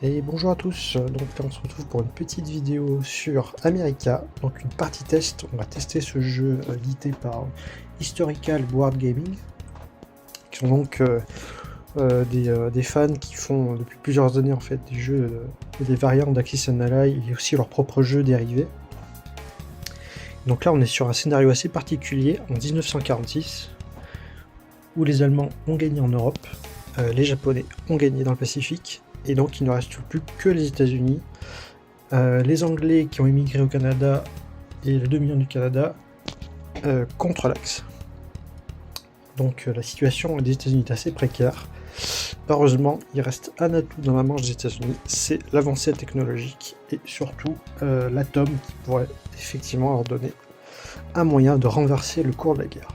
Et bonjour à tous, donc là on se retrouve pour une petite vidéo sur America, donc une partie test. On va tester ce jeu édité par Historical Board Gaming, qui sont donc des fans qui font depuis plusieurs années en fait des jeux, des variantes d'Axis and Ally et aussi leurs propres jeux dérivés. Donc là on est sur un scénario assez particulier en 1946, où les Allemands ont gagné en Europe, les Japonais ont gagné dans le Pacifique, et donc il ne reste plus que les États-Unis, les Anglais qui ont émigré au Canada et les 2 millions du Canada contre l'Axe. Donc la situation des États-Unis est assez précaire. Heureusement, il reste un atout dans la manche des États-Unis, c'est l'avancée technologique et surtout l'atome qui pourrait effectivement leur donner un moyen de renverser le cours de la guerre.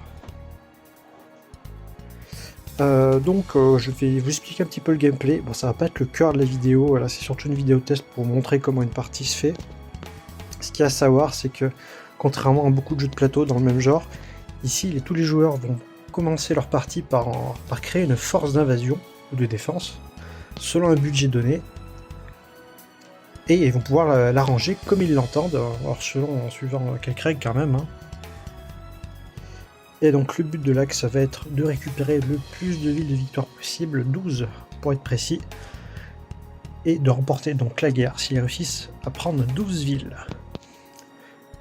Je vais vous expliquer un petit peu le gameplay. Bon, ça va pas être le cœur de la vidéo, voilà, c'est surtout une vidéo test pour vous montrer comment une partie se fait. Ce qu'il y a à savoir, c'est que, contrairement à beaucoup de jeux de plateau dans le même genre, ici, tous les joueurs vont commencer leur partie par créer une force d'invasion ou de défense, selon un budget donné, et ils vont pouvoir l'arranger comme ils l'entendent, alors en suivant quelques règles quand même, hein. Et donc le but de l'Axe, ça va être de récupérer le plus de villes de victoire possible, 12 pour être précis, et de remporter donc la guerre s'ils réussissent à prendre 12 villes.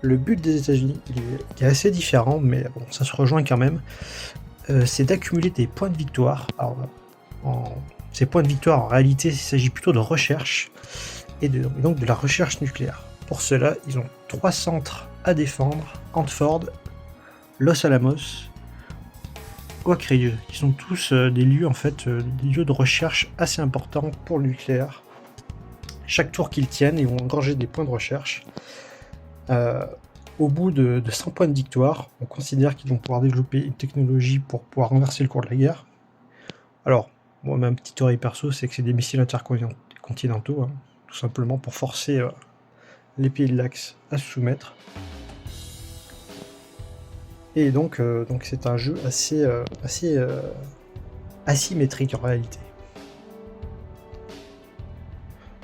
Le but des États-Unis, il est assez différent, mais bon, ça se rejoint quand même, c'est d'accumuler des points de victoire. Alors, ces points de victoire, en réalité, il s'agit plutôt de recherche, et donc de la recherche nucléaire. Pour cela, ils ont 3 centres à défendre, Hanford, Los Alamos, Oak Ridge, qui sont tous des lieux en fait, des lieux de recherche assez importants pour le nucléaire. Chaque tour qu'ils tiennent, ils vont engranger des points de recherche. Au bout de 100 points de victoire, on considère qu'ils vont pouvoir développer une technologie pour pouvoir renverser le cours de la guerre. Alors, bon, ma petite oreille perso, c'est que c'est des missiles intercontinentaux, hein, tout simplement pour forcer les pays de l'Axe à se soumettre. Et donc c'est un jeu assez asymétrique en réalité.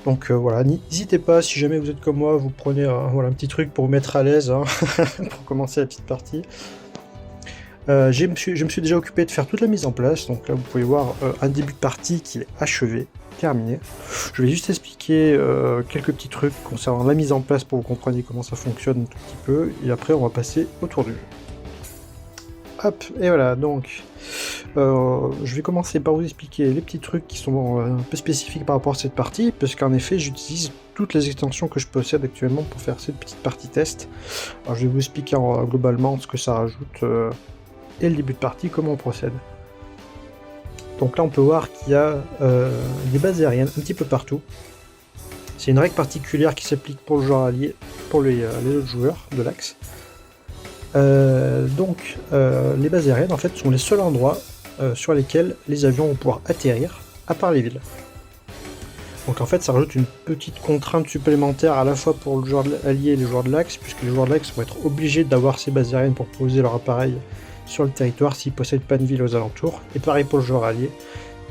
Donc voilà, n'hésitez pas, si jamais vous êtes comme moi, vous prenez un petit truc pour vous mettre à l'aise, hein, pour commencer la petite partie. Je me suis déjà occupé de faire toute la mise en place, donc là vous pouvez voir un début de partie qui est achevé, terminé. Je vais juste expliquer quelques petits trucs concernant la mise en place pour que vous compreniez comment ça fonctionne un tout petit peu, et après on va passer au tour du jeu. Hop, et voilà, donc je vais commencer par vous expliquer les petits trucs qui sont un peu spécifiques par rapport à cette partie, parce qu'en effet j'utilise toutes les extensions que je possède actuellement pour faire cette petite partie test. Alors je vais vous expliquer globalement ce que ça rajoute et le début de partie, comment on procède. Donc là on peut voir qu'il y a des bases aériennes un petit peu partout. C'est une règle particulière qui s'applique pour le joueur allié, pour les autres joueurs de l'Axe. Les bases aériennes en fait sont les seuls endroits sur lesquels les avions vont pouvoir atterrir, à part les villes. Donc en fait ça rajoute une petite contrainte supplémentaire à la fois pour le joueur allié et les joueurs de l'Axe, puisque les joueurs de l'Axe vont être obligés d'avoir ces bases aériennes pour poser leur appareil sur le territoire s'ils possèdent pas de ville aux alentours, et pareil pour le joueur allié,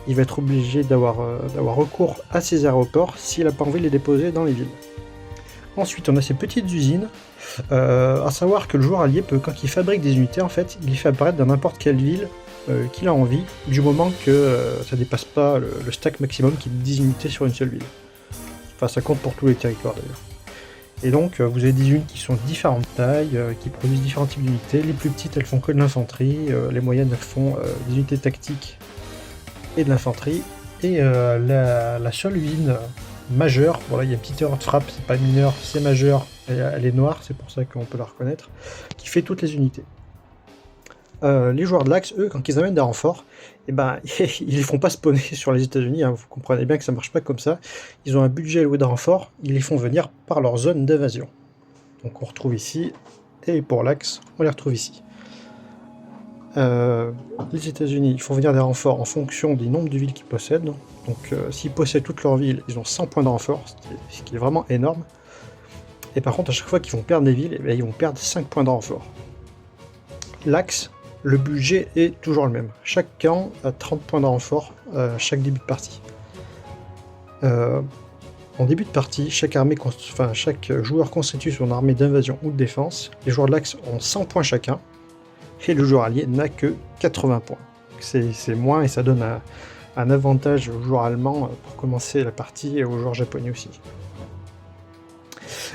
il va être obligé d'avoir recours à ces aéroports s'il n'a pas envie de les déposer dans les villes. Ensuite on a ces petites usines. À savoir que le joueur allié peut, quand il fabrique des unités, en fait, il les fait apparaître dans n'importe quelle ville qu'il a envie, du moment que ça dépasse pas le stack maximum qui est de 10 unités sur une seule ville. Enfin, ça compte pour tous les territoires d'ailleurs. Et donc, vous avez des unités qui sont de différentes tailles, qui produisent différents types d'unités. Les plus petites, elles font que de l'infanterie, les moyennes, elles font des unités tactiques et de l'infanterie. Et la seule usine majeure, voilà, il y a une petite erreur de frappe, c'est pas mineur, c'est majeur, elle est noire, c'est pour ça qu'on peut la reconnaître, qui fait toutes les unités. Les joueurs de l'Axe, eux, quand ils amènent des renforts, eh ben, ils les font pas spawner sur les États-Unis, hein, vous comprenez bien que ça marche pas comme ça. Ils ont un budget alloué de renforts, ils les font venir par leur zone d'invasion. Donc on retrouve ici, et pour l'Axe, on les retrouve ici. Les États-Unis, ils font venir des renforts en fonction du nombre de villes qu'ils possèdent. Donc s'ils possèdent toutes leurs villes, ils ont 100 points de renfort, ce qui est vraiment énorme. Et par contre, à chaque fois qu'ils vont perdre des villes, eh bien, ils vont perdre 5 points de renfort. L'Axe, le budget est toujours le même. Chaque camp a 30 points de renfort chaque début de partie. En début de partie, chaque joueur constitue son armée d'invasion ou de défense. Les joueurs de l'Axe ont 100 points chacun, et le joueur allié n'a que 80 points. C'est moins et ça donne un avantage aux joueurs allemands pour commencer la partie et aux joueurs japonais aussi.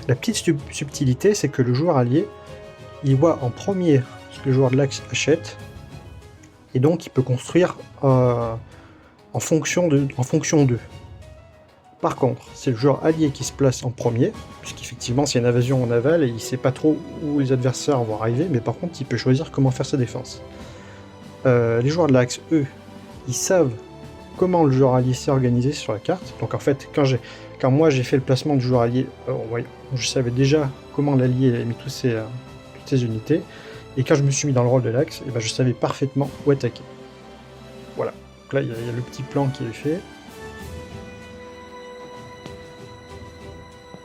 La petite subtilité, c'est que le joueur allié, il voit en premier ce que le joueur de l'Axe achète, et donc il peut construire en fonction d'eux. Par contre, c'est le joueur allié qui se place en premier, puisqu'effectivement c'est une invasion en aval et il ne sait pas trop où les adversaires vont arriver, mais par contre il peut choisir comment faire sa défense. Les joueurs de l'Axe, eux, ils savent comment le joueur allié s'est organisé sur la carte. Donc en fait, quand moi j'ai fait le placement du joueur allié, je savais déjà comment l'allié avait mis toutes ses unités, et quand je me suis mis dans le rôle de l'Axe, je savais parfaitement où attaquer. Voilà, donc là il y a le petit plan qui est fait.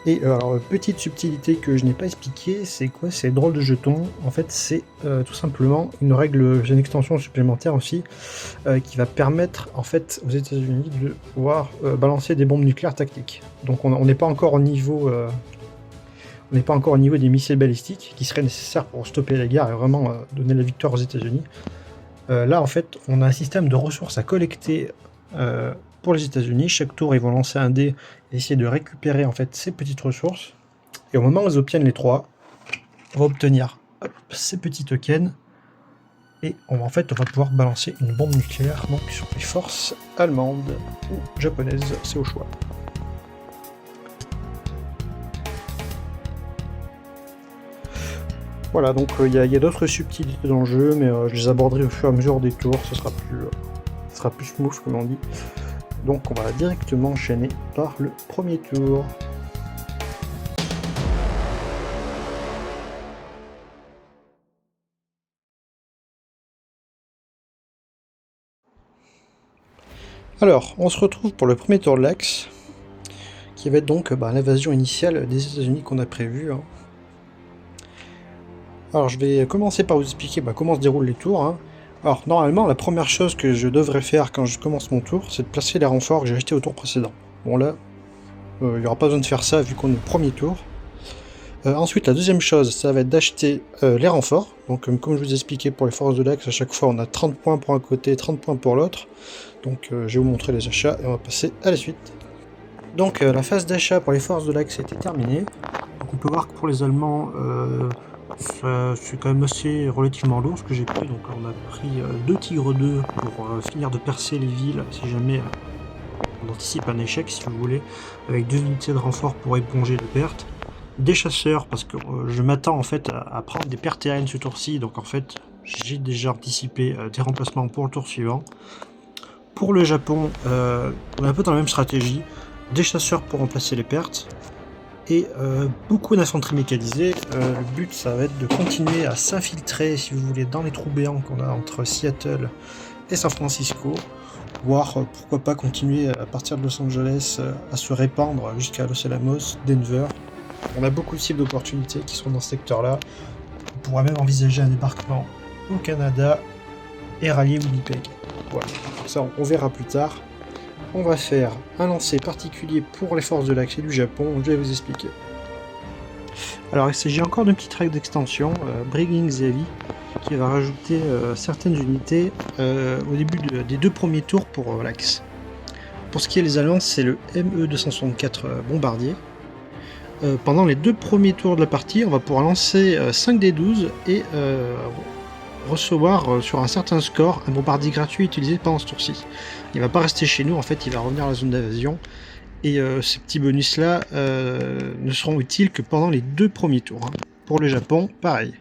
Et alors, petite subtilité que je n'ai pas expliquée, c'est quoi? C'est drôle de jeton. En fait, c'est tout simplement une règle, j'ai une extension supplémentaire aussi, qui va permettre en fait aux États-Unis de pouvoir balancer des bombes nucléaires tactiques. Donc on n'est pas encore au niveau, des missiles balistiques qui seraient nécessaires pour stopper la guerre et vraiment donner la victoire aux États-Unis. Là, en fait, on a un système de ressources à collecter. Pour les États-Unis, chaque tour ils vont lancer un dé et essayer de récupérer en fait ces petites ressources. Et au moment où ils obtiennent les 3, on va obtenir ces petits tokens et on va pouvoir balancer une bombe nucléaire donc sur les forces allemandes ou japonaises, c'est au choix. Voilà, donc il y a d'autres subtilités dans le jeu, mais je les aborderai au fur et à mesure des tours, ce sera plus smooth comme on dit. Donc on va directement enchaîner par le premier tour. Alors, on se retrouve pour le premier tour de l'Axe, qui va être donc l'invasion initiale des États-Unis qu'on a prévue. Alors je vais commencer par vous expliquer comment se déroulent les tours. Alors normalement, la première chose que je devrais faire quand je commence mon tour, c'est de placer les renforts que j'ai achetés au tour précédent. Bon là, il n'y aura pas besoin de faire ça vu qu'on est au premier tour. Ensuite, la deuxième chose, ça va être d'acheter les renforts. Donc comme je vous ai expliqué pour les forces de l'Axe, à chaque fois on a 30 points pour un côté, 30 points pour l'autre. Donc je vais vous montrer les achats et on va passer à la suite. Donc la phase d'achat pour les forces de l'Axe était terminée. Donc on peut voir que pour les Allemands, c'est quand même assez relativement lourd ce que j'ai pris. Donc on a pris 2 Tigres 2 pour finir de percer les villes si jamais on anticipe un échec, si vous voulez, avec 2 unités de renfort pour éponger les pertes. Des chasseurs parce que je m'attends en fait à prendre des pertes aériennes ce tour-ci, donc en fait j'ai déjà anticipé des remplacements pour le tour suivant. Pour le Japon, on est un peu dans la même stratégie, des chasseurs pour remplacer les pertes. Et beaucoup d'infanterie mécanisée. Le but, ça va être de continuer à s'infiltrer, si vous voulez, dans les trous béants qu'on a entre Seattle et San Francisco, voire pourquoi pas continuer à partir de Los Angeles à se répandre jusqu'à Los Alamos, Denver. On a beaucoup de cibles d'opportunités qui sont dans ce secteur-là. On pourra même envisager un débarquement au Canada et rallier Winnipeg. Voilà, ça on verra plus tard. On va faire un lancer particulier pour les forces de l'Axe et du Japon, je vais vous expliquer. Alors il s'agit encore d'une petite règle d'extension, Bringing the Heavy, qui va rajouter certaines unités au début des 2 premiers tours pour l'Axe. Pour ce qui est des alliances, c'est le ME-264 bombardier. Pendant les 2 premiers tours de la partie, on va pouvoir lancer 5 des 12 et recevoir sur un certain score un bombardier gratuit utilisé pendant ce tour-ci. Il va pas rester chez nous, en fait il va revenir à la zone d'invasion et ces petits bonus là ne seront utiles que pendant les 2 premiers tours. Pour le Japon, pareil.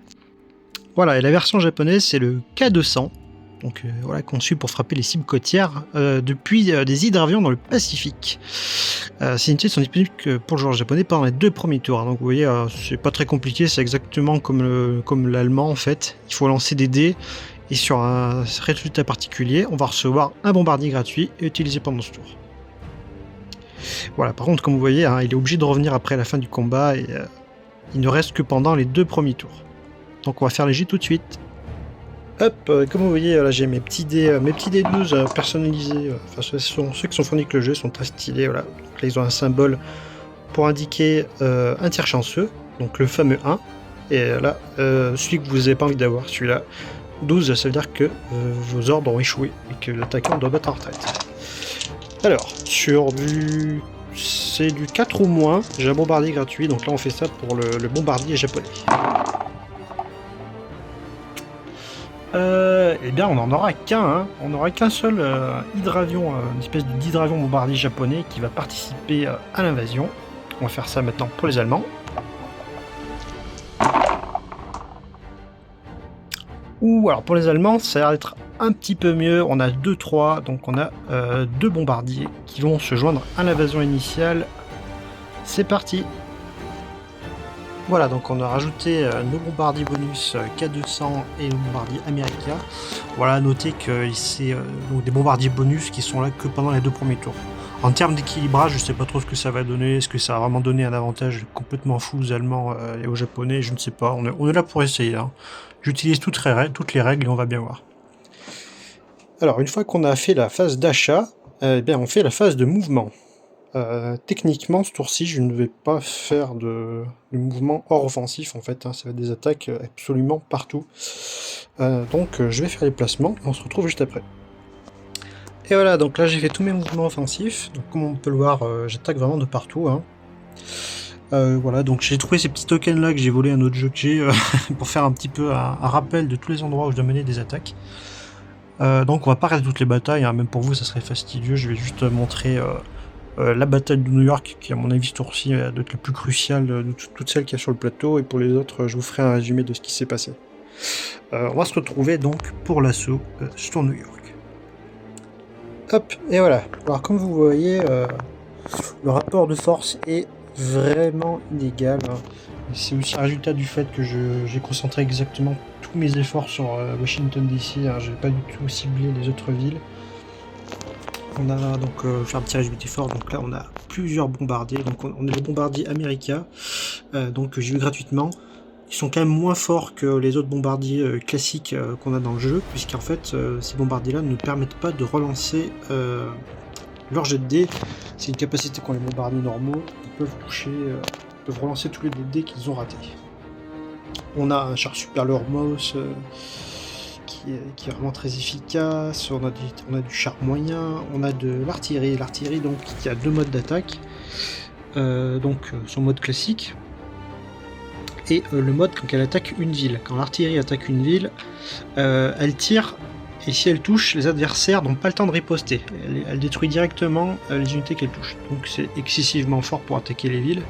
Voilà, et la version japonaise c'est le K200, donc voilà, conçu pour frapper les cibles côtières depuis des hydravions dans le Pacifique. Ces unités sont disponibles que pour le joueur japonais pendant les 2 premiers tours. Donc vous voyez, c'est pas très compliqué, c'est exactement comme l'allemand en fait. Il faut lancer des dés et sur un résultat particulier, on va recevoir un bombardier gratuit et utilisé pendant ce tour. Voilà, par contre, comme vous voyez, il est obligé de revenir après la fin du combat et il ne reste que pendant les 2 premiers tours. Donc on va faire les jets tout de suite. Hop, comme vous voyez, là j'ai mes petits dés 12 personnalisés. Enfin, ceux qui sont fournis avec le jeu sont très stylés. Voilà. Donc là, ils ont un symbole pour indiquer un tir chanceux, donc le fameux 1. Et là, celui que vous n'avez pas envie d'avoir, celui-là. 12, ça veut dire que vos ordres ont échoué et que l'attaquant doit battre en retraite. Alors, c'est du 4 ou moins, j'ai un bombardier gratuit, donc là on fait ça pour le bombardier japonais. Eh bien, on n'en aura qu'un, hein. On n'aura qu'un seul hydravion, une espèce d'hydravion bombardier japonais qui va participer à l'invasion. On va faire ça maintenant pour les Allemands. Ou alors pour les Allemands, ça a l'air d'être un petit peu mieux. On a 2-3, donc on a 2 bombardiers qui vont se joindre à l'invasion initiale. C'est parti! Voilà, donc on a rajouté nos bombardiers bonus K200 et le bombardier America. Voilà, notez que c'est des bombardiers bonus qui sont là que pendant les 2 premiers tours. En termes d'équilibrage, je sais pas trop ce que ça va donner. Est-ce que ça va vraiment donner un avantage complètement fou aux Allemands et aux Japonais? Je ne sais pas. On est là pour essayer. Hein. J'utilise toutes les règles et on va bien voir. Alors, une fois qu'on a fait la phase d'achat, eh bien, on fait la phase de mouvement. Techniquement, ce tour-ci, je ne vais pas faire de mouvement hors offensif, en fait. Hein, ça va être des attaques absolument partout. Donc, je vais faire les placements et on se retrouve juste après. Et voilà, donc là, j'ai fait tous mes mouvements offensifs. Donc, comme on peut le voir, j'attaque vraiment de partout. Hein. Voilà, donc j'ai trouvé ces petits tokens là que j'ai volé à un autre jeu que j'ai pour faire un petit peu un rappel de tous les endroits où je dois mener des attaques. Donc on va pas regarder toutes les batailles, hein, même pour vous ça serait fastidieux, je vais juste montrer la bataille de New York qui à mon avis ce tour-ci doit être la plus cruciale de toutes celles qu'il y a sur le plateau, et pour les autres je vous ferai un résumé de ce qui s'est passé. On va se retrouver donc pour l'assaut sur New York. Hop, et voilà. Alors comme vous voyez, le rapport de force est vraiment inégal. Hein. C'est aussi un résultat du fait que j'ai concentré exactement tous mes efforts sur Washington DC. Hein. J'ai pas du tout ciblé les autres villes. On a donc fait un petit résumé d'effort. Donc là, on a plusieurs bombardiers. Donc on a les bombardiers America, donc que j'ai eu gratuitement. Ils sont quand même moins forts que les autres bombardiers classiques qu'on a dans le jeu, puisqu'en fait, ces bombardiers-là ne permettent pas de relancer leur jet de dés. C'est une capacité qu'ont les bombardiers normaux. Ils peuvent toucher, peuvent relancer tous les dés qu'ils ont ratés. On a un char super Lormos qui est vraiment très efficace. On a du char moyen. On a de l'artillerie. L'artillerie donc qui a 2 modes d'attaque. Donc son mode classique. Et le mode quand elle attaque une ville. Quand l'artillerie attaque une ville, elle tire, et si elle touche, les adversaires n'ont pas le temps de riposter. Elle détruit directement les unités qu'elle touche. Donc c'est excessivement fort pour attaquer les villes.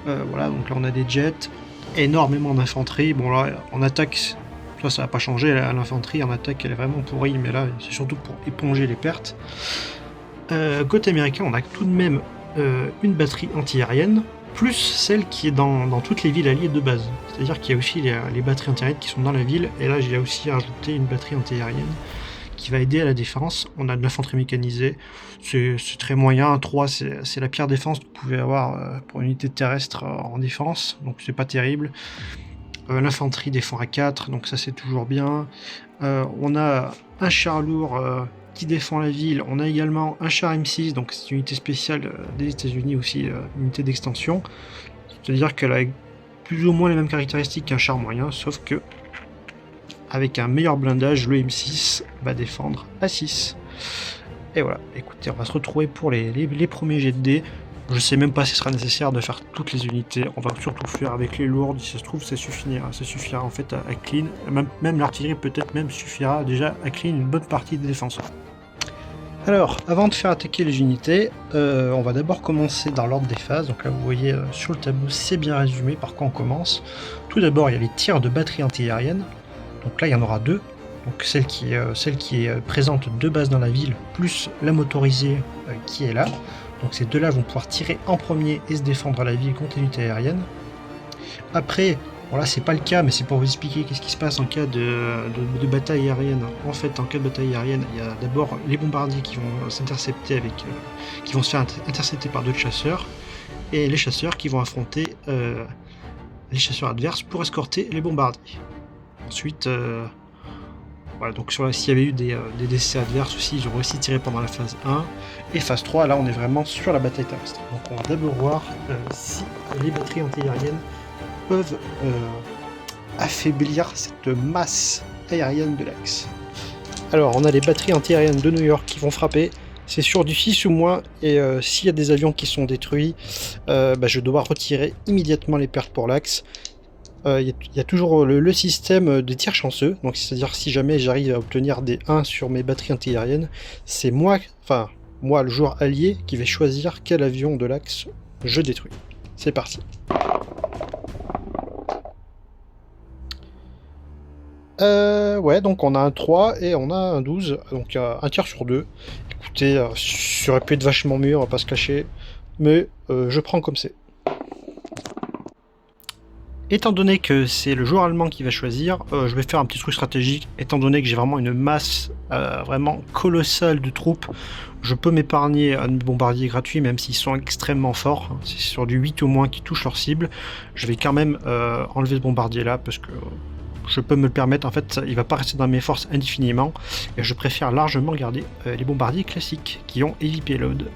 Voilà, donc là on a des jets, énormément d'infanterie. Bon là, en attaque, ça va pas changer, l'infanterie en attaque elle est vraiment pourrie, mais là c'est surtout pour éponger les pertes. Côté américain, on a tout de même une batterie anti-aérienne, plus celle qui est dans toutes les villes alliées de base. C'est-à-dire qu'il y a aussi les batteries anti-aériennes qui sont dans la ville, et là j'ai aussi rajouté une batterie anti-aérienne qui va aider à la défense. On a de l'infanterie mécanisée, c'est très moyen, 3 c'est la pire défense que vous pouvez avoir pour une unité terrestre en défense, donc c'est pas terrible. L'infanterie défend à 4, donc ça c'est toujours bien. On a un char lourd qui défend la ville. On a également un char M6, donc c'est une unité spéciale des États-Unis aussi, une unité d'extension. C'est-à-dire qu'elle a plus ou moins les mêmes caractéristiques qu'un char moyen, sauf que avec un meilleur blindage, le M6 va défendre à 6. Et voilà, écoutez, on va se retrouver pour les premiers jets de dés. Je sais même pas si ce sera nécessaire de faire toutes les unités, on va surtout faire avec les lourdes, si ça se trouve ça suffira en fait à clean, même l'artillerie peut-être même suffira déjà à clean une bonne partie des défenseurs. Alors, avant de faire attaquer les unités, on va d'abord commencer dans l'ordre des phases. Donc là vous voyez sur le tableau c'est bien résumé par quoi on commence. Tout d'abord il y a les tirs de batterie anti-aérienne, donc là il y en aura 2. Donc celle qui est présente 2 bases dans la ville, plus la motorisée qui est là. Donc ces 2 là vont pouvoir tirer en premier et se défendre à la ville contre l'unité aérienne. Après, bon là c'est pas le cas, mais c'est pour vous expliquer qu'est-ce qui se passe en cas de bataille aérienne. En fait, en cas de bataille aérienne, il y a d'abord les bombardiers qui vont s'intercepter qui vont se faire intercepter par d'autres chasseurs, et les chasseurs qui vont affronter les chasseurs adverses pour escorter les bombardiers. Ensuite, Voilà, donc s'il y avait eu des décès adverses aussi, ils auraient aussi tiré pendant la phase 1. Et phase 3, là on est vraiment sur la bataille terrestre. Donc on va d'abord voir si les batteries anti-aériennes peuvent affaiblir cette masse aérienne de l'Axe. Alors on a les batteries anti-aériennes de New York qui vont frapper. C'est sur du 6 ou moins, et s'il y a des avions qui sont détruits, je dois retirer immédiatement les pertes pour l'Axe. Il y a toujours le système des tirs chanceux, donc c'est-à-dire si jamais j'arrive à obtenir des 1 sur mes batteries anti-aériennes, c'est moi, le joueur allié, qui vais choisir quel avion de l'Axe je détruis. C'est parti. Ouais, donc on a un 3 et on a un 12, donc un tir sur 2. Écoutez, ça aurait pu être vachement mieux, on va pas se cacher, mais je prends comme c'est. Étant donné que c'est le joueur allemand qui va choisir, je vais faire un petit truc stratégique. Étant donné que j'ai vraiment une masse vraiment colossale de troupes, je peux m'épargner un bombardier gratuit, même s'ils sont extrêmement forts. C'est sur du 8 au moins qui touche leur cible. Je vais quand même enlever ce bombardier là, parce que je peux me le permettre. En fait, il va pas rester dans mes forces indéfiniment. Et je préfère largement garder les bombardiers classiques, qui ont heavy payload.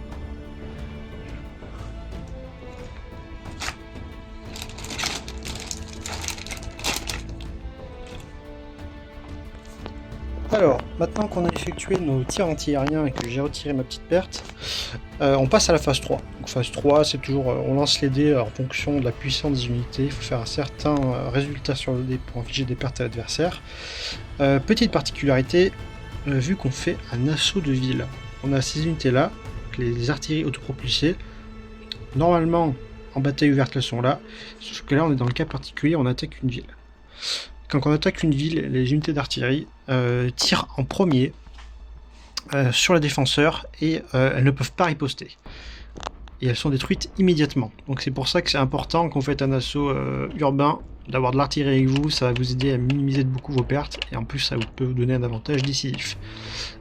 Alors, maintenant qu'on a effectué nos tirs anti-aériens et que j'ai retiré ma petite perte, on passe à la phase 3. Donc phase 3, c'est toujours, on lance les dés en fonction de la puissance des unités, il faut faire un certain résultat sur le dé pour infliger des pertes à l'adversaire. Petite particularité, vu qu'on fait un assaut de ville, on a ces unités-là, les artilleries autopropulsées, normalement en bataille ouverte elles sont là, sauf que là on est dans le cas particulier, on attaque une ville. Quand on attaque une ville, les unités d'artillerie tirent en premier sur les défenseurs et elles ne peuvent pas riposter. Et elles sont détruites immédiatement. Donc c'est pour ça que c'est important quand vous faites un assaut urbain d'avoir de l'artillerie avec vous, ça va vous aider à minimiser de beaucoup vos pertes et en plus ça peut vous donner un avantage décisif.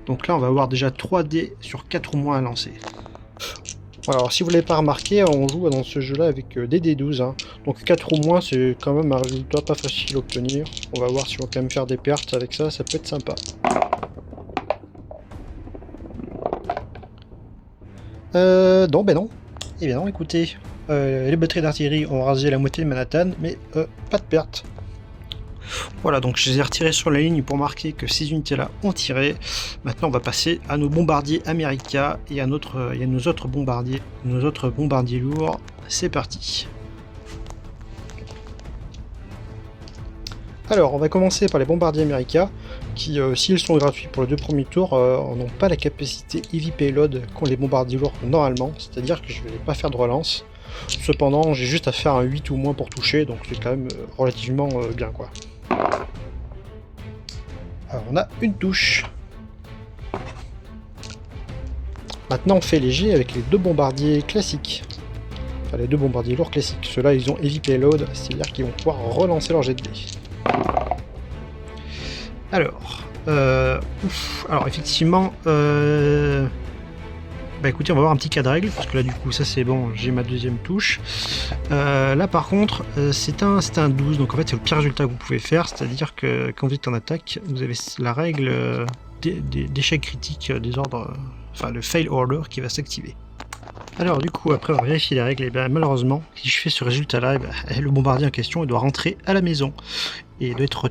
Donc là on va avoir déjà 3 dés sur 4 ou moins à lancer. Voilà, alors si vous ne l'avez pas remarqué, on joue dans ce jeu là avec des D12, hein. Donc 4 ou moins c'est quand même un résultat pas facile à obtenir. On va voir si on va quand même faire des pertes avec ça, ça peut être sympa. Non, ben non. Eh bien non, écoutez, les batteries d'artillerie ont rasé la moitié de Manhattan, mais pas de perte. Voilà, donc je les ai retirés sur la ligne pour marquer que ces unités-là ont tiré. Maintenant, on va passer à nos bombardiers America et à nos autres bombardiers lourds. C'est parti. Alors, on va commencer par les bombardiers America, qui, s'ils sont gratuits pour les 2 premiers tours, n'ont pas la capacité heavy payload qu'ont les bombardiers lourds normalement, c'est-à-dire que je ne vais pas faire de relance. Cependant, j'ai juste à faire un 8 ou moins pour toucher, donc c'est quand même relativement bien, quoi. Alors, on a une touche. Maintenant, on fait léger avec les 2 bombardiers classiques. Enfin, les 2 bombardiers lourds classiques. Ceux-là, ils ont heavy payload, c'est-à-dire qu'ils vont pouvoir relancer leur jet de dés. Alors, effectivement, écoutez, on va voir un petit cas de règle, parce que là du coup ça c'est bon, j'ai ma deuxième touche. Là par contre, c'est un 12, donc en fait c'est le pire résultat que vous pouvez faire, c'est-à-dire que quand vous êtes en attaque, vous avez la règle d'échec critique des ordres, le fail order qui va s'activer. Alors du coup, après avoir vérifié les règles, malheureusement, si je fais ce résultat-là, le bombardier en question il doit rentrer à la maison et doit être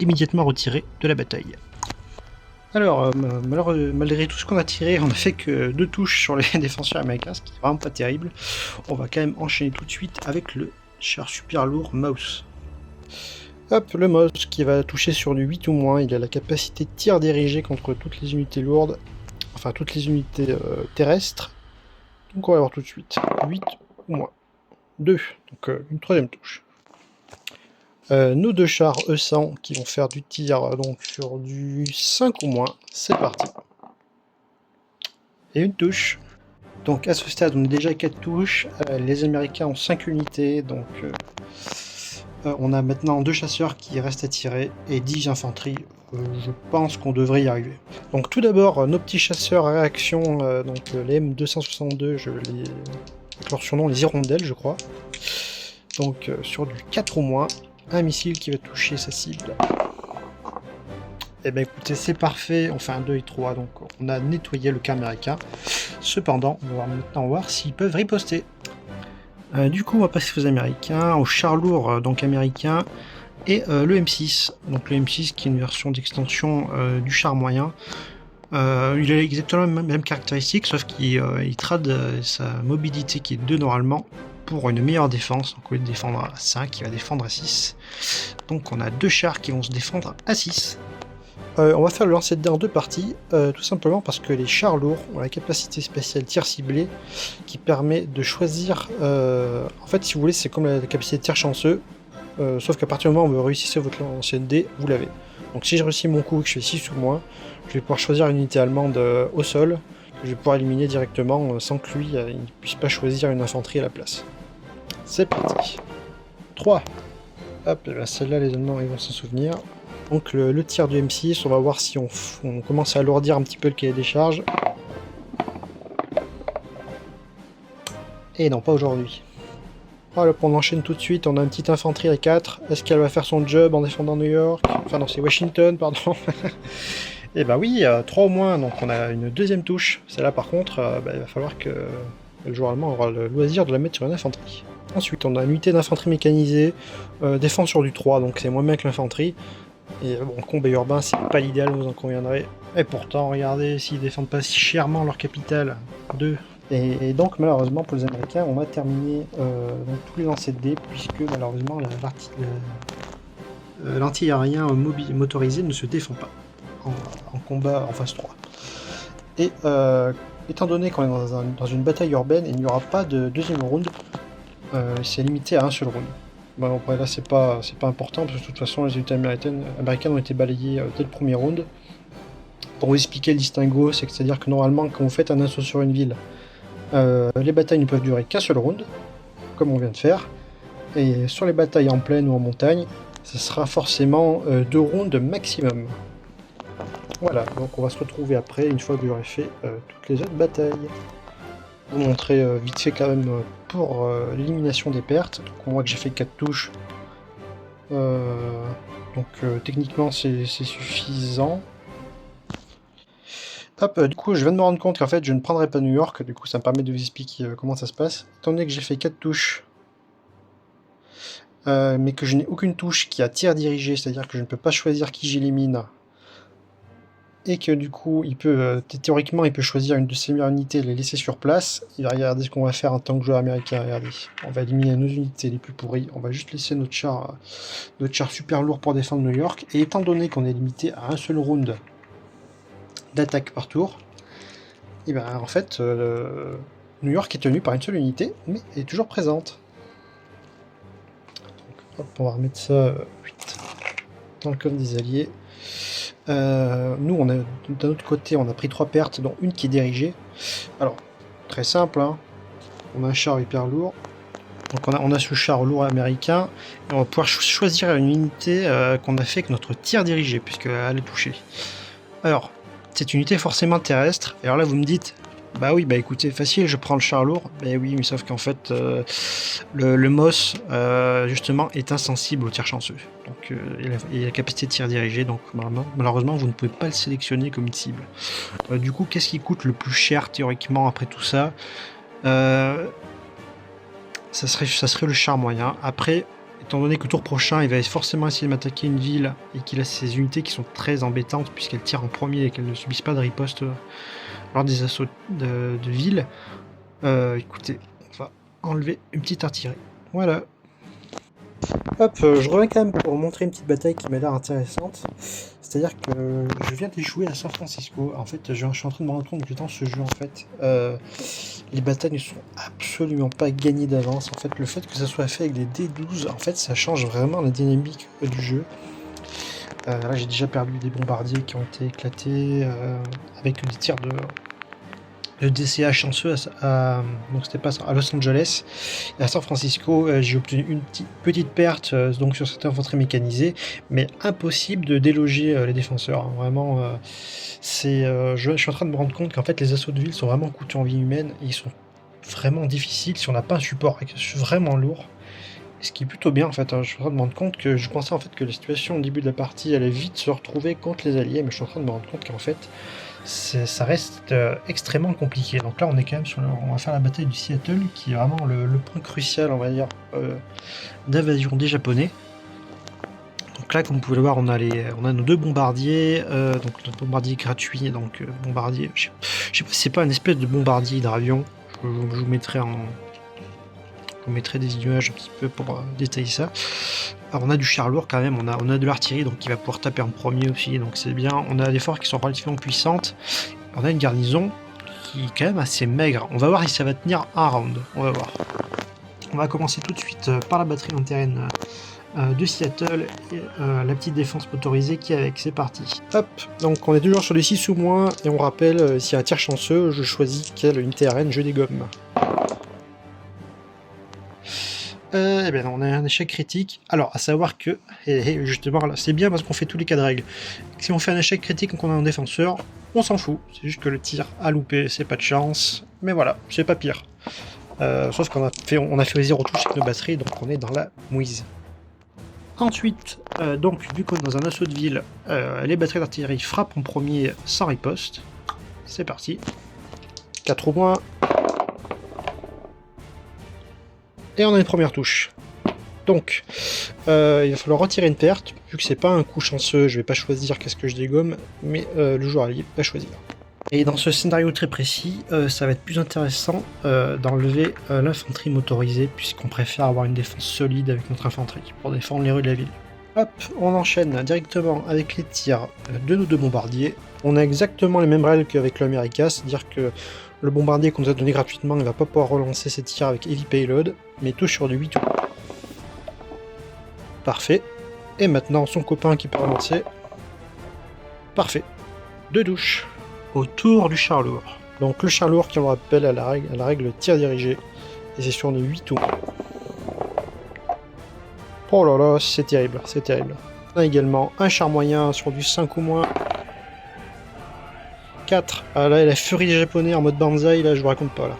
immédiatement retiré de la bataille. Alors, malgré tout ce qu'on a tiré, on a fait que 2 touches sur les défenseurs américains, ce qui est vraiment pas terrible. On va quand même enchaîner tout de suite avec le char super lourd Mouse. Hop, le Mouse qui va toucher sur du 8 ou moins, il a la capacité de tir dirigé contre toutes les unités lourdes, enfin toutes les unités terrestres. Donc on va voir tout de suite, 8 ou moins. 2, donc une 3ème touche. Nos 2 chars E100 qui vont faire du tir donc sur du 5 ou moins, c'est parti. Et une touche. Donc à ce stade on a déjà 4 touches, les Américains ont 5 unités, donc on a maintenant 2 chasseurs qui restent à tirer et 10 infanteries, je pense qu'on devrait y arriver. Donc tout d'abord nos petits chasseurs à réaction, donc les M262, avec leur surnom les hirondelles je crois. Donc sur du 4 ou moins. Un missile qui va toucher sa cible. Eh ben écoutez, c'est parfait, on fait un 2 et 3, donc on a nettoyé le camp américain. Cependant, on va maintenant voir s'ils peuvent riposter. Du coup, on va passer aux Américains, aux chars lourds donc américains, et le M6. Donc le M6 qui est une version d'extension du char moyen. Il a exactement les mêmes caractéristiques, sauf qu'il trade sa mobilité qui est 2 normalement pour une meilleure défense. Donc au lieu de défendre à 5, il va défendre à 6. Donc on a 2 chars qui vont se défendre à 6. On va faire le lancer de dés en 2 parties, tout simplement parce que les chars lourds ont la capacité spéciale tir ciblé qui permet de choisir... en fait, si vous voulez, c'est comme la capacité de tir chanceux, sauf qu'à partir du moment où vous réussissez votre lancer de dés, vous l'avez. Donc si je réussis mon coup et que je fais 6 ou moins, je vais pouvoir choisir une unité allemande au sol, que je vais pouvoir éliminer directement sans que lui il ne puisse pas choisir une infanterie à la place. C'est parti. 3. Hop, celle-là les Allemands ils vont s'en souvenir. Donc le tir du M6, on va voir si on commence à alourdir un petit peu le cahier des charges. Et non, pas aujourd'hui. Voilà, on enchaîne tout de suite, on a une petite infanterie à 4. Est-ce qu'elle va faire son job en défendant New York? Enfin non, c'est Washington, pardon. Et bah oui, 3 au moins, donc on a une deuxième touche. Celle-là par contre, il va falloir que le joueur allemand aura le loisir de la mettre sur une infanterie. Ensuite, on a une unité d'infanterie mécanisée, défense sur du 3, donc c'est moins bien que l'infanterie. Et bon, le combat urbain, c'est pas l'idéal, vous en conviendrez. Et pourtant, regardez, s'ils défendent pas si chèrement leur capitale, 2. Et donc, malheureusement, pour les Américains, on va terminer donc, tous les lancers de dés, puisque malheureusement, l'anti-aérien motorisé ne se défend pas en combat en phase 3. Et étant donné qu'on est dans une bataille urbaine, il n'y aura pas de deuxième round, c'est limité à un seul round. Bon, après là c'est pas important parce que de toute façon les unités américaines ont été balayées dès le premier round. Pour vous expliquer le distinguo, c'est-à-dire que normalement quand vous faites un assaut sur une ville, les batailles ne peuvent durer qu'un seul round, comme on vient de faire. Et sur les batailles en plaine ou en montagne, ce sera forcément 2 rounds maximum. Voilà, donc on va se retrouver après, une fois que j'aurai fait toutes les autres batailles. Vous montrer vite fait quand même pour l'élimination des pertes. Donc on voit que j'ai fait 4 touches. Donc techniquement c'est suffisant. Hop, du coup je viens de me rendre compte qu'en fait je ne prendrai pas New York, du coup ça me permet de vous expliquer comment ça se passe. Étant donné que j'ai fait 4 touches, mais que je n'ai aucune touche qui a tir dirigé, c'est-à-dire que je ne peux pas choisir qui j'élimine, et que du coup, théoriquement, il peut choisir une de ses meilleures unités et les laisser sur place. Il va regarder ce qu'on va faire en tant que joueur américain. Regardez, on va éliminer nos unités les plus pourries. On va juste laisser notre char super lourd pour défendre New York. Et étant donné qu'on est limité à un seul round d'attaque par tour, et ben en fait, New York est tenu par une seule unité, mais est toujours présente. Donc, hop, on va remettre ça dans le coffre des alliés. Nous, d'un autre côté, on a pris 3 pertes, dont une qui est dirigée. Alors, très simple, hein. On a un char hyper lourd. Donc on a ce char lourd américain. Et on va pouvoir choisir une unité qu'on a fait avec notre tir dirigé, puisqu'elle est touchée. Alors, cette unité est forcément terrestre. Et alors là, vous me dites, bah oui, bah écoutez, facile, je prends le char lourd. Bah oui, mais sauf qu'en fait, le MOS, justement, est insensible au tir chanceux. Donc, il a la capacité de tir dirigé, donc malheureusement, vous ne pouvez pas le sélectionner comme une cible. Du coup, qu'est-ce qui coûte le plus cher, théoriquement, après tout ça? Ça serait le char moyen. Après, étant donné que le tour prochain, il va forcément essayer de m'attaquer une ville, et qu'il a ses unités qui sont très embêtantes, puisqu'elles tirent en premier et qu'elles ne subissent pas de riposte lors des assauts de ville. Écoutez, on va enlever une petite artillerie. Voilà. Hop, je reviens quand même pour montrer une petite bataille qui m'a l'air intéressante. C'est-à-dire que je viens d'échouer à San Francisco. En fait, je suis en train de me rendre compte que dans ce jeu, en fait, les batailles ne sont absolument pas gagnées d'avance. En fait, le fait que ça soit fait avec des D12, en fait, ça change vraiment la dynamique du jeu. Là, j'ai déjà perdu des bombardiers qui ont été éclatés avec des tirs de DCA chanceux donc c'était pas à Los Angeles. Et à San Francisco, j'ai obtenu une petite perte donc sur cette infanterie mécanisée, mais impossible de déloger les défenseurs. Hein. Vraiment, je suis en train de me rendre compte qu'en fait les assauts de ville sont vraiment coûteux en vie humaine et ils sont vraiment difficiles si on n'a pas un support vraiment lourd. Ce qui est plutôt bien en fait, hein. Je suis en train de me rendre compte que je pensais en fait que la situation au début de la partie allait vite se retrouver contre les alliés, mais je suis en train de me rendre compte qu'en fait ça reste extrêmement compliqué. Donc là on est quand même on va faire la bataille du Seattle qui est vraiment le point crucial on va dire d'invasion des Japonais. Donc là comme vous pouvez le voir on a nos deux bombardiers, donc notre bombardier gratuit, donc bombardier, je sais pas si c'est pas une espèce de bombardier hydravion, je vous mettrai des images un petit peu pour détailler ça. Alors on a du char lourd quand même, on a de l'artillerie donc qui va pouvoir taper en premier aussi, donc c'est bien. On a des forces qui sont relativement puissantes. On a une garnison qui est quand même assez maigre. On va voir si ça va tenir un round, on va voir. On va commencer tout de suite par la batterie interine de Seattle et la petite défense motorisée qui est avec, c'est parti. Hop, donc on est toujours sur les 6 ou moins, et on rappelle, s'il y a un tir chanceux, je choisis quelle unité arène je dégomme. Eh bien on a un échec critique. Alors, à savoir que, justement, là, c'est bien parce qu'on fait tous les cas de règle. Si on fait un échec critique quand on a un défenseur, on s'en fout. C'est juste que le tir a loupé, c'est pas de chance. Mais voilà, c'est pas pire. Sauf qu'on a fait 0 touche avec nos batteries, donc on est dans la mouise. Ensuite, donc, vu qu'on est dans un assaut de ville, les batteries d'artillerie frappent en premier sans riposte. C'est parti. 4 au moins. Et on a une première touche. Donc, il va falloir retirer une perte. Vu que c'est pas un coup chanceux, je vais pas choisir qu'est-ce que je dégomme, mais le joueur allié va choisir. Et dans ce scénario très précis, ça va être plus intéressant d'enlever l'infanterie motorisée, puisqu'on préfère avoir une défense solide avec notre infanterie pour défendre les rues de la ville. Hop, on enchaîne directement avec les tirs de nos deux bombardiers. On a exactement les mêmes règles qu'avec l'America, c'est-à-dire que le bombardier qu'on nous a donné gratuitement, il va pas pouvoir relancer ses tirs avec Heavy Payload, mais touche sur du 8 tours. Parfait. Et maintenant, son copain qui peut relancer. Parfait. 2 touches. Autour du char lourd. Donc le char lourd qui, on le rappelle, à la règle tir dirigé. Et c'est sur du 8 tours. Oh là là, c'est terrible, c'est terrible. On a également un char moyen sur du 5 ou moins. 4. Ah là, la furie des japonais en mode banzai, là, je vous raconte pas, là.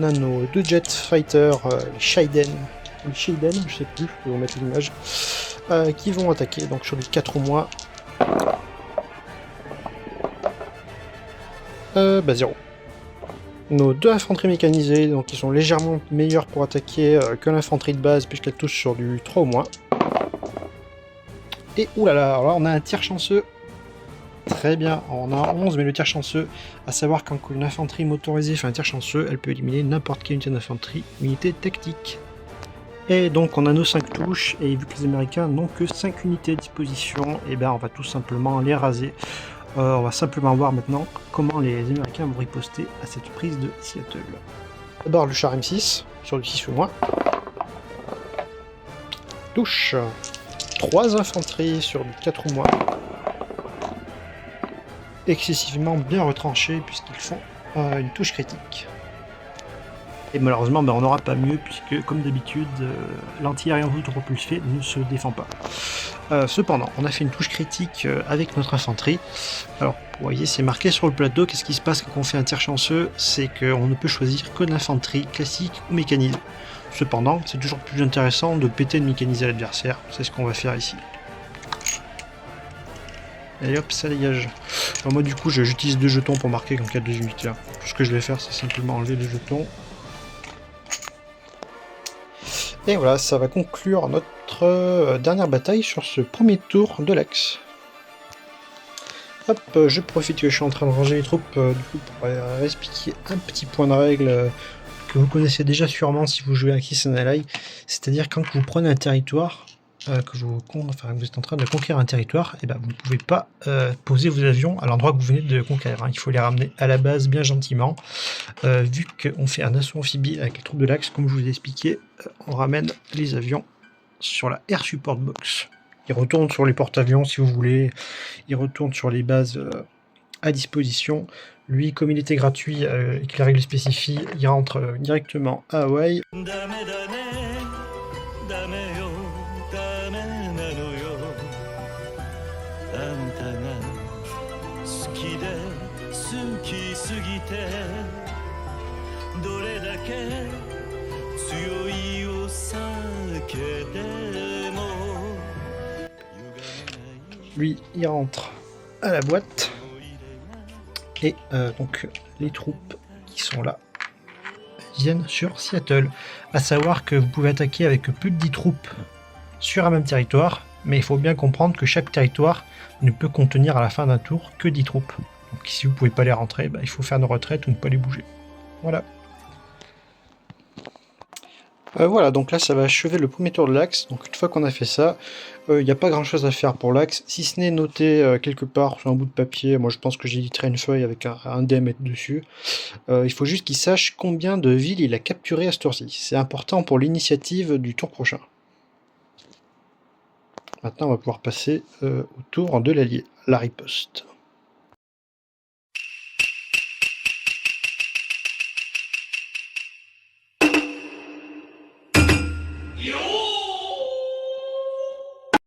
On a nos deux jet fighters, les Shaiden, je sais plus, je vais vous mettre l'image, qui vont attaquer, donc sur du 4 ou moins. 0. Nos deux infanteries mécanisées, donc qui sont légèrement meilleures pour attaquer que l'infanterie de base, puisqu'elle touche sur du 3 ou moins. Et oulala, alors là on a un tir chanceux. Très bien, on a 11, mais le tir chanceux, à savoir quand une infanterie motorisée fait un tir chanceux, elle peut éliminer n'importe quelle unité d'infanterie, unité tactique. Et donc on a nos 5 touches, et vu que les Américains n'ont que 5 unités à disposition, et ben on va tout simplement les raser. On va simplement voir maintenant comment les Américains vont riposter à cette prise de Seattle. D'abord le char M6, sur du 6 ou moins. Touche. 3 infanteries sur du 4 ou moins. Excessivement bien retranchés puisqu'ils font une touche critique. Et malheureusement, on n'aura pas mieux puisque, comme d'habitude, l'anti-aérien autopropulsé ne se défend pas. Cependant, on a fait une touche critique avec notre infanterie. Alors, vous voyez, c'est marqué sur le plateau. Qu'est-ce qui se passe quand on fait un tir chanceux? C'est qu'on ne peut choisir que de l'infanterie classique ou mécanisée. Cependant, c'est toujours plus intéressant de péter de mécaniser l'adversaire. C'est ce qu'on va faire ici. Et hop, ça dégage. Alors moi du coup j'utilise 2 jetons pour marquer qu'en cas de unité. Tout ce que je vais faire c'est simplement enlever les jetons. Et voilà, ça va conclure notre dernière bataille sur ce premier tour de l'axe. Hop, je profite que je suis en train de ranger les troupes du coup pour expliquer un petit point de règle que vous connaissez déjà sûrement si vous jouez à Kiss and Ally. C'est-à-dire quand vous prenez un territoire, que vous êtes en train de conquérir un territoire, et ben vous ne pouvez pas poser vos avions à l'endroit que vous venez de conquérir. Hein. Il faut les ramener à la base bien gentiment. Vu qu'on fait un assaut amphibie avec les troupes de l'axe, comme je vous ai expliqué, on ramène les avions sur la Air Support Box. Ils retournent sur les porte-avions si vous voulez, ils retournent sur les bases à disposition. Lui, comme il était gratuit et que les règles spécifient, il rentre directement à Hawaï. Lui, il rentre à la boîte. Et donc les troupes qui sont là viennent sur Seattle. À savoir que vous pouvez attaquer avec plus de 10 troupes sur un même territoire, mais il faut bien comprendre que chaque territoire ne peut contenir à la fin d'un tour que 10 troupes. Donc si vous ne pouvez pas les rentrer, il faut faire une retraite ou ne pas les bouger. Voilà. Voilà, donc là ça va achever le premier tour de l'axe. Donc une fois qu'on a fait ça, il n'y a pas grand chose à faire pour l'axe, si ce n'est noter quelque part sur un bout de papier. Moi je pense que j'éditerai une feuille avec un dé à mettre dessus. Il faut juste qu'il sache combien de villes il a capturé à ce tour-ci. C'est important pour l'initiative du tour prochain. Maintenant on va pouvoir passer au tour de l'allié, la riposte.